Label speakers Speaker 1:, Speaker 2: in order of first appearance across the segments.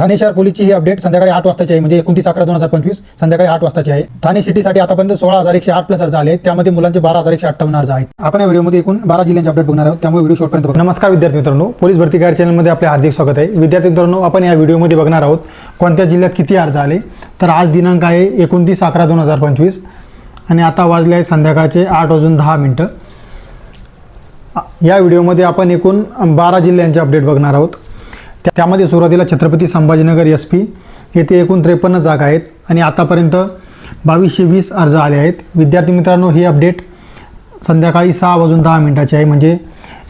Speaker 1: ठाणे शहर पोलीसची ही अपडेट संध्याकाळी 8 वाजताची आहे, म्हणजे 29/11/2025 संध्याकाळी 8 वाजताची आहे. ठाणे सिटीसाठी आतापर्यंत 16,108 प्लस अर्ज आले, त्यामध्ये मुलांचे 12,158 अर्ज आहेत. आपण या व्हिडिओमध्ये एकूण 12 जिल्ह्यांचे अपडेट बघणार आहोत, त्यामुळे व्हिडिओ शेवटपर्यंत बघा. नमस्कार विद्यार्थी मित्रांनो, पोलीस भरती गाईड चॅनलमध्ये आपले हार्दिक स्वागत आहे. विद्यार्थी मित्रांनो, आपण या व्हिडिओमध्ये बघणार आहोत कोणत्या जिल्ह्यात किती अर्ज आले. तर आज दिनांक आहे 29/11/2025 आणि आता वाजले आहे संध्याकाळचे 8:10. या व्हिडिओमध्ये आपण एकूण 12 जिल्ह्यांचे अपडेट बघणार आहोत. त्यामध्ये सुरुवातीला छत्रपती संभाजीनगर SP येथे एकूण 53 जागा आहेत आणि आतापर्यंत 2220 अर्ज आले आहेत. विद्यार्थी मित्रांनो, ही अपडेट संध्याकाळी 6:10 आहे, म्हणजे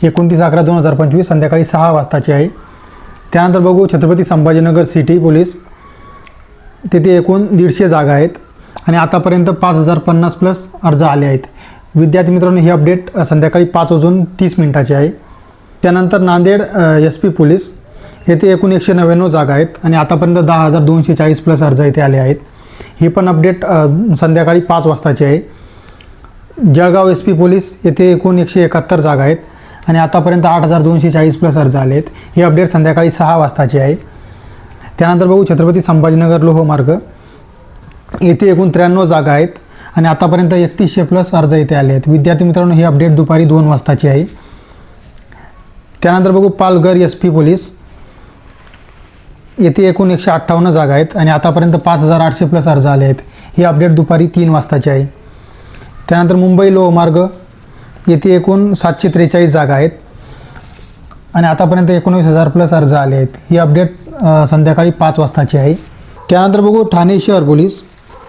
Speaker 1: 29/11/2025 संध्याकाळी 6 वाजताची आहे. त्यानंतर बघू छत्रपती संभाजीनगर सिटी पोलीस, तेथे एकूण 150 जागा आहेत आणि आतापर्यंत 5050 प्लस अर्ज आले आहेत. विद्यार्थी मित्रांनो, ही अपडेट संध्याकाळी 5:30 आहे. त्यानंतर नांदेड SP पोलीस येथे एकूण 199 जागा आहेत आणि आतापर्यंत 10,240 प्लस अर्ज इथे आले आहेत. ही पण अपडेट संध्याकाळी 5 वाजताची आहे. जळगाव SP पोलीस येथे एकूण 171 जागा आहेत आणि आतापर्यंत 8,240 प्लस अर्ज आले आहेत. ही अपडेट संध्याकाळी 6 वाजताची आहे. त्यानंतर बघू छत्रपती संभाजीनगर लोहमार्ग येथे एकूण 93 जागा आहेत आणि आतापर्यंत 3100 प्लस अर्ज इथे आले आहेत. विद्यार्थी मित्रांनो, ही अपडेट दुपारी 2 वाजताची आहे. त्यानंतर बघू पालघर SP पोलीस येथे एकूण 158 जागा आहेत आणि आतापर्यंत 5800 प्लस अर्ज आले आहेत. ही अपडेट दुपारी 3 वाजताची आहे. त्यानंतर मुंबई लोहमार्ग येथे एकूण 743 जागा आहेत आणि आतापर्यंत 19,000 प्लस अर्ज आले आहेत. ही अपडेट संध्याकाळी 5 वाजताची आहे. त्यानंतर बघू ठाणे शहर पोलीस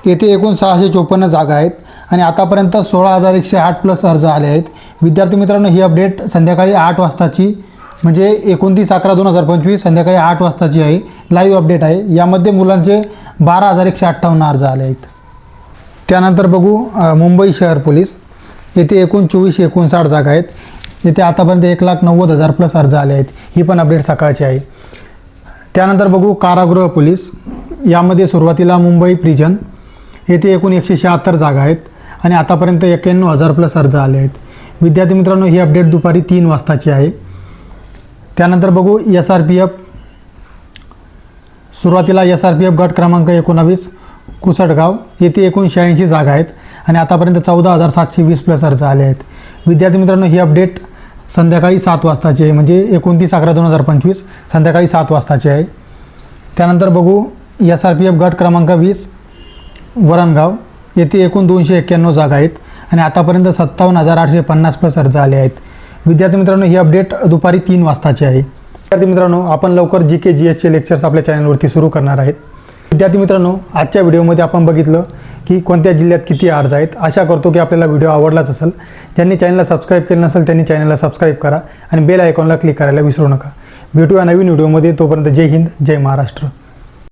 Speaker 1: येथे एकूण 654 जागा आहेत आणि आतापर्यंत 16,108 प्लस अर्ज आले आहेत. विद्यार्थी मित्रांनो, ही अपडेट संध्याकाळी 8 वाजताची, म्हणजे 29/11/2025 संध्याकाळी 8 वाजताची आहे. लाईव्ह अपडेट आहे. यामध्ये मुलांचे 12,158 अर्ज आले आहेत. त्यानंतर बघू मुंबई शहर पोलीस येथे एकूण 2459 जागा आहेत. येथे आतापर्यंत 1,90,000 प्लस अर्ज आले आहेत. ही पण अपडेट सकाळची आहे. त्यानंतर बघू कारागृह पोलीस, यामध्ये सुरुवातीला मुंबई प्रिजन येथे एकूण 176 जागा आहेत आणि आतापर्यंत 91,000 प्लस अर्ज आले आहेत. विद्यार्थी मित्रांनो, ही अपडेट दुपारी 3 वाजताची आहे. त्यानंतर बघू SRPF, सुरुवातीला SRPF गट क्रमांक 19 कुसटगाव येथे एकूण 86 जागा आहेत आणि आतापर्यंत 14,720 प्लस अर्ज आले आहेत. विद्यार्थी मित्रांनो, ही अपडेट संध्याकाळी 7 वाजताची आहे, म्हणजे 29/11/2025 संध्याकाळी 7 वाजताची आहे. त्यानंतर बघू SRPF गट क्रमांक 20 वरणगाव येथे एकूण 291 जागा आहेत आणि आतापर्यंत 57,850 प्लस अर्ज आले आहेत. विद्यार्थी मित्रांनो, ही अपडेट दुपारी 3 वाजताची आहे. विद्यार्थी मित्रांनो, आपण लवकर GK GSचे लेक्चर्स आपल्या चॅनलवरती सुरू करणार आहेत. विद्यार्थी मित्रांनो, आजच्या व्हिडिओमध्ये आपण बघितलं की कोणत्या जिल्ह्यात किती अर्ज आहेत. आशा करतो की आपल्याला व्हिडिओ आवडलाच असेल. ज्यांनी चॅनलला सबस्क्राईब केलं नसेल त्यांनी चॅनलला सबस्क्राईब करा आणि बेल आयकॉनला क्लिक करायला विसरू नका. भेटूया नवीन व्हिडिओमध्ये. तोपर्यंत जय हिंद, जय महाराष्ट्र.